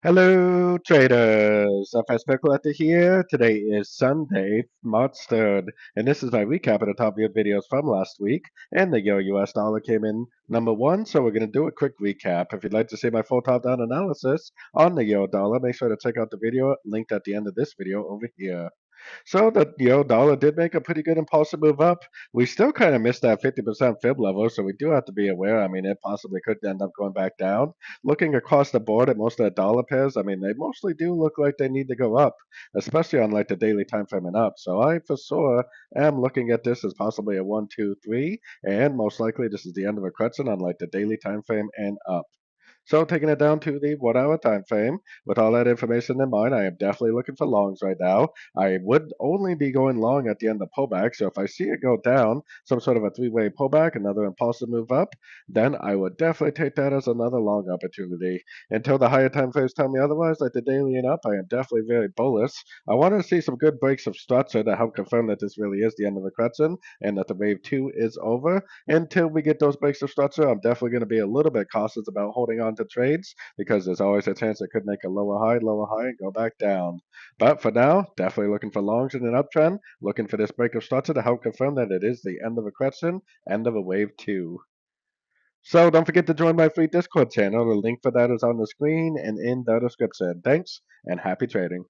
Hello, traders. FX Pip Collector here. Today is Sunday, March 3rd, and this is my recap of the top view videos from last week. And the Euro US dollar came in number one, so we're going to do a quick recap. If you'd like to see my full top-down analysis on the Euro dollar, make sure to check out the video linked at the end of this video over here. So the dollar did make a pretty good impulsive move up. We still kind of missed that 50% fib level, so we do have to be aware. I mean, it possibly could end up going back down. Looking across the board at most of the dollar pairs, I mean, they mostly do look like they need to go up, especially on like the daily time frame and up. So I for sure am looking at this as possibly a 1, 2, 3, and most likely this is the end of a correction on like the daily time frame and up. So taking it down to the 1 hour time frame, with all that information in mind, I am definitely looking for longs right now. I would only be going long at the end of pullback, so if I see it go down, some sort of a three-way pullback, another impulsive move up, then I would definitely take that as another long opportunity. Until the higher time frames tell me otherwise, like the daily and up, I am definitely very bullish. I want to see some good breaks of structure to help confirm that this really is the end of the correction and that the wave two is over. Until we get those breaks of structure, I'm definitely going to be a little bit cautious about holding on to trades because there's always a chance it could make a lower high, and go back down. But for now, definitely looking for longs in an uptrend, looking for this break of structure to help confirm that it is the end of a correction, end of a wave two. So don't forget to join my free Discord channel. The link for that is on the screen and in the description. Thanks and happy trading.